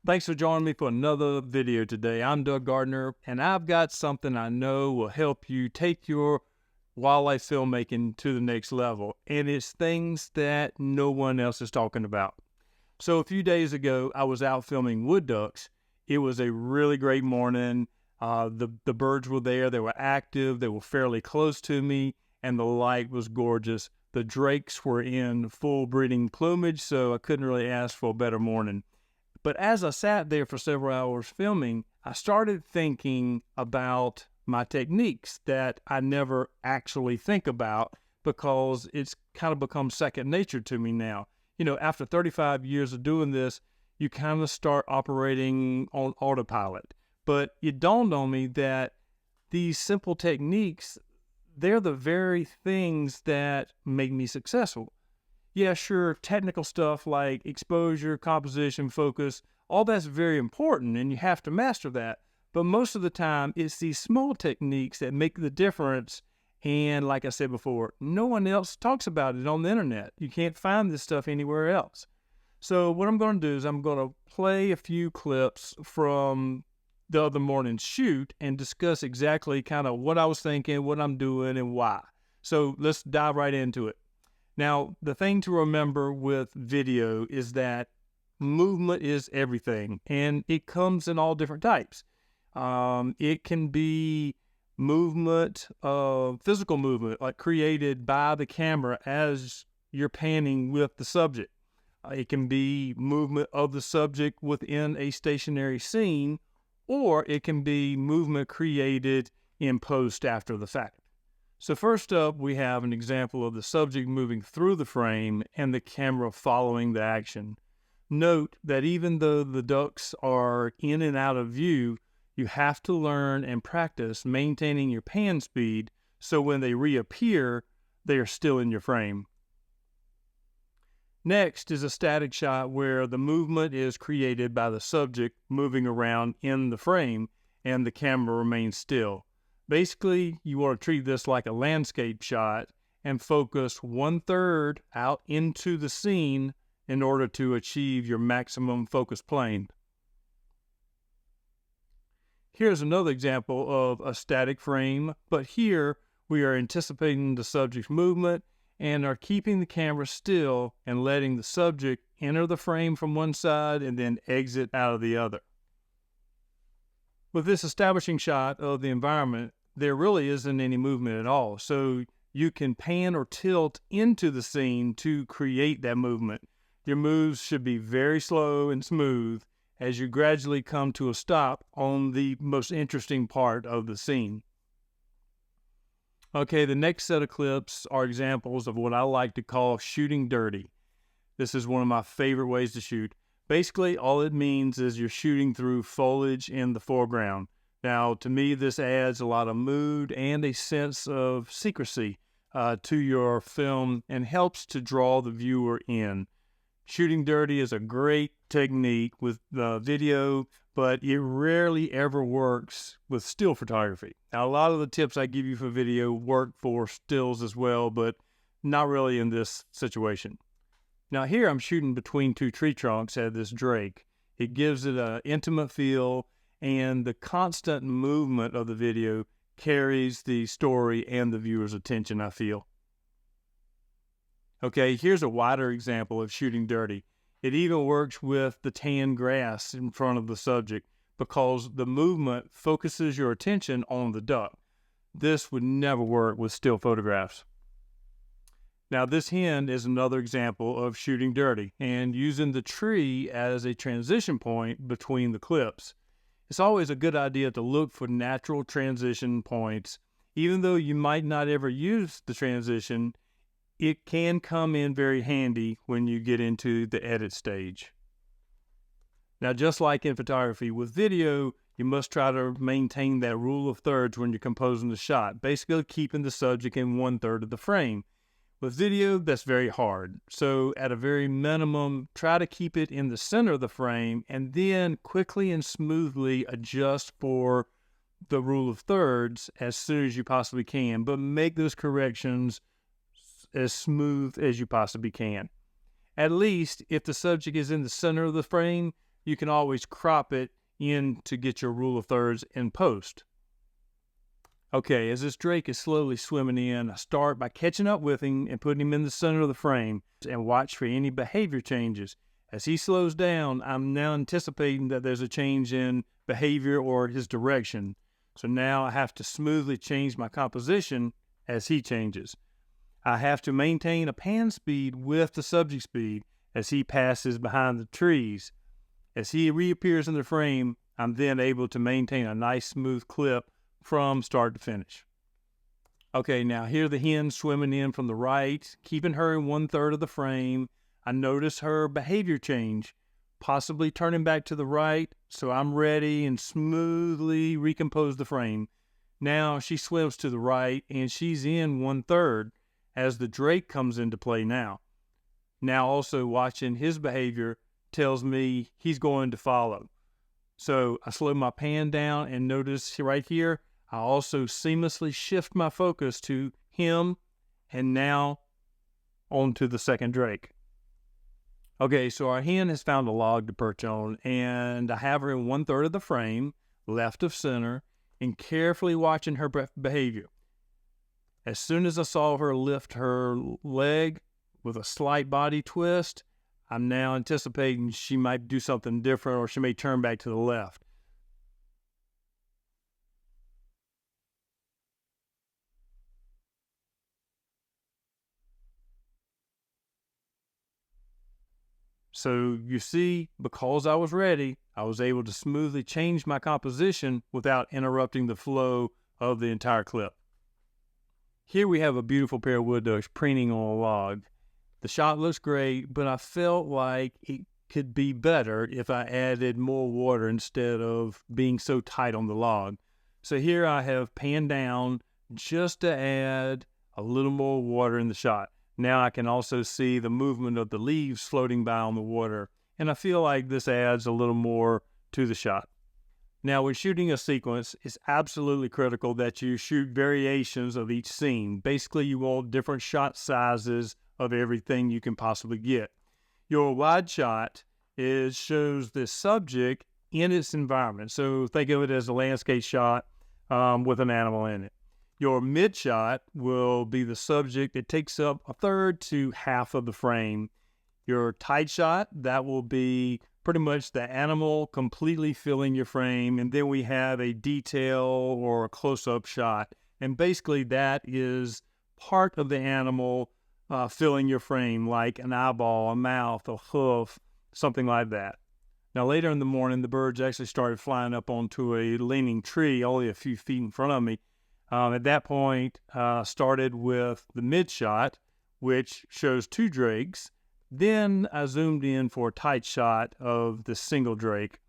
Thanks for joining me for another video today. I'm Doug Gardner, and I've got something I know will help you take your wildlife filmmaking to the next level. And it's things that no one else is talking about. So a few days ago, I was out filming wood ducks. It was a really great morning. The birds were there. They were active. They were fairly close to me, and the light was gorgeous. The drakes were in full breeding plumage, so I couldn't really ask for a better morning. But as I sat there for several hours filming, I started thinking about my techniques that I never actually think about because it's kind of become second nature to me now. You know, after 35 years of doing this, you kind of start operating on autopilot. But it dawned on me that these simple techniques, they're the very things that make me successful. Yeah, sure, technical stuff like exposure, composition, focus, all that's very important and you have to master that. But most of the time, it's these small techniques that make the difference. And like I said before, no one else talks about it on the internet. You can't find this stuff anywhere else. So what I'm going to do is I'm going to play a few clips from the other morning's shoot and discuss exactly kind of what I was thinking, what I'm doing, and why. So let's dive right into it. Now, the thing to remember with video is that movement is everything, and it comes in all different types. It can be movement, physical movement, like created by the camera as you're panning with the subject. It can be movement of the subject within a stationary scene, or it can be movement created in post after the fact. So first up, we have an example of the subject moving through the frame and the camera following the action. Note that even though the ducks are in and out of view, you have to learn and practice maintaining your pan speed so when they reappear, they are still in your frame. Next is a static shot where the movement is created by the subject moving around in the frame and the camera remains still. Basically, you want to treat this like a landscape shot and focus 1/3 out into the scene in order to achieve your maximum focus plane. Here's another example of a static frame, but here we are anticipating the subject's movement and are keeping the camera still and letting the subject enter the frame from one side and then exit out of the other. With this establishing shot of the environment, there really isn't any movement at all, so you can pan or tilt into the scene to create that movement. Your moves should be very slow and smooth as you gradually come to a stop on the most interesting part of the scene. Okay, the next set of clips are examples of what I like to call shooting dirty. This is one of my favorite ways to shoot. Basically, all it means is you're shooting through foliage in the foreground. Now, to me, this adds a lot of mood and a sense of secrecy to your film and helps to draw the viewer in. Shooting dirty is a great technique with video, but it rarely ever works with still photography. Now, a lot of the tips I give you for video work for stills as well, but not really in this situation. Now here I'm shooting between two tree trunks at this drake. It gives it an intimate feel, and the constant movement of the video carries the story and the viewer's attention, I feel. Okay, here's a wider example of shooting dirty. It even works with the tan grass in front of the subject because the movement focuses your attention on the duck. This would never work with still photographs. Now this hen is another example of shooting dirty and using the tree as a transition point between the clips. It's always a good idea to look for natural transition points. Even though you might not ever use the transition, it can come in very handy when you get into the edit stage. Now, just like in photography, with video, you must try to maintain that rule of thirds when you're composing the shot, basically keeping the subject in 1/3 of the frame. With video, that's very hard. So at a very minimum, try to keep it in the center of the frame and then quickly and smoothly adjust for the rule of thirds as soon as you possibly can, but make those corrections as smooth as you possibly can. At least if the subject is in the center of the frame, you can always crop it in to get your rule of thirds in post. Okay, as this drake is slowly swimming in, I start by catching up with him and putting him in the center of the frame and watch for any behavior changes. As he slows down, I'm now anticipating that there's a change in behavior or his direction. So now I have to smoothly change my composition as he changes. I have to maintain a pan speed with the subject speed as he passes behind the trees. As he reappears in the frame, I'm then able to maintain a nice smooth clip from start to finish. Okay, now here the hen swimming in from the right, keeping her in 1/3 of the frame. I notice her behavior change, possibly turning back to the right, so I'm ready and smoothly recompose the frame. Now she swims to the right and she's in 1/3 as the drake comes into play now. Now also watching his behavior tells me he's going to follow. So I slow my pan down and notice right here, I also seamlessly shift my focus to him and now onto the second drake. Okay, so our hen has found a log to perch on, and I have her in 1/3 of the frame, left of center, and carefully watching her behavior. As soon as I saw her lift her leg with a slight body twist, I'm now anticipating she might do something different or she may turn back to the left. So you see, because I was ready, I was able to smoothly change my composition without interrupting the flow of the entire clip. Here we have a beautiful pair of wood ducks preening on a log. The shot looks great, but I felt like it could be better if I added more water instead of being so tight on the log. So here I have panned down just to add a little more water in the shot. Now I can also see the movement of the leaves floating by on the water, and I feel like this adds a little more to the shot. Now, when shooting a sequence, it's absolutely critical that you shoot variations of each scene. Basically, you want different shot sizes of everything you can possibly get. Your wide shot shows the subject in its environment. So think of it as a landscape shot with an animal in it. Your mid shot will be the subject. It takes up 1/3 to half of the frame. Your tight shot, that will be pretty much the animal completely filling your frame. And then we have a detail or a close-up shot. And basically that is part of the animal filling your frame, like an eyeball, a mouth, a hoof, something like that. Now later in the morning, the birds actually started flying up onto a leaning tree only a few feet in front of me. At that point, started with the mid shot, which shows 2 drakes. Then I zoomed in for a tight shot of the single drake.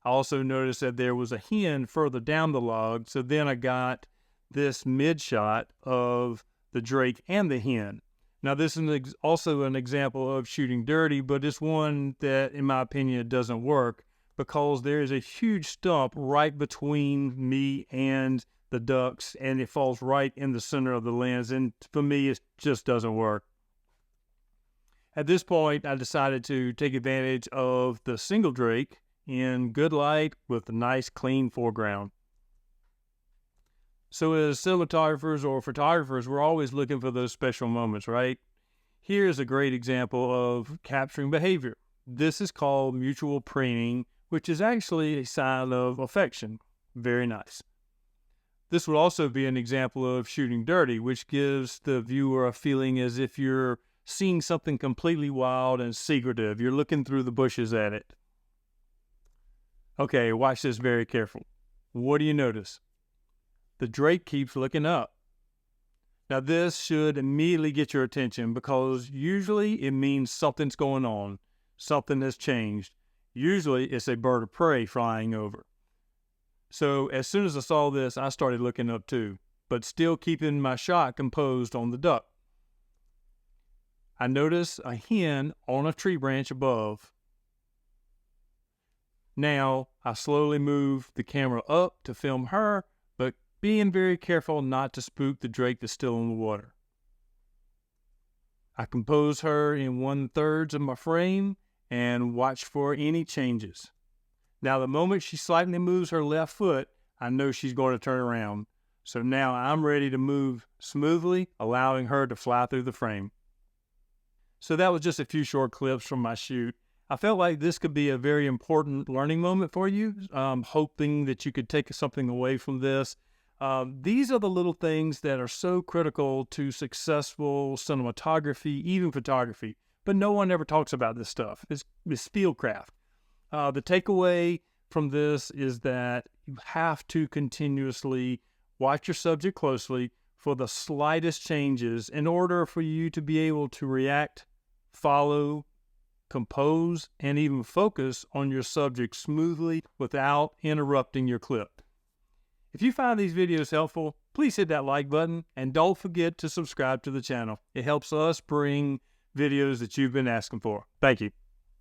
I also noticed that there was a hen further down the log, so then I got this mid shot of the drake and the hen. Now this is also an example of shooting dirty, but it's one that, in my opinion, doesn't work because there is a huge stump right between me and the ducks, and it falls right in the center of the lens, and for me, it just doesn't work. At this point, I decided to take advantage of the single drake in good light with a nice clean foreground. So as cinematographers or photographers, we're always looking for those special moments, right? Here's a great example of capturing behavior. This is called mutual preening, which is actually a sign of affection. Very nice. This would also be an example of shooting dirty, which gives the viewer a feeling as if you're seeing something completely wild and secretive. You're looking through the bushes at it. Okay, watch this very carefully. What do you notice? The drake keeps looking up. Now this should immediately get your attention because usually it means something's going on. Something has changed. Usually it's a bird of prey flying over. So as soon as I saw this, I started looking up too, but still keeping my shot composed on the duck. I noticed a hen on a tree branch above. Now I slowly move the camera up to film her, but being very careful not to spook the drake that's still in the water. I compose her in 1/3 of my frame and watch for any changes. Now, the moment she slightly moves her left foot, I know she's going to turn around. So now I'm ready to move smoothly, allowing her to fly through the frame. So that was just a few short clips from my shoot. I felt like this could be a very important learning moment for you, hoping that you could take something away from this. These are the little things that are so critical to successful cinematography, even photography, but no one ever talks about this stuff. It's fieldcraft. The takeaway from this is that you have to continuously watch your subject closely for the slightest changes in order for you to be able to react, follow, compose, and even focus on your subject smoothly without interrupting your clip. If you find these videos helpful, please hit that like button and don't forget to subscribe to the channel. It helps us bring videos that you've been asking for. Thank you.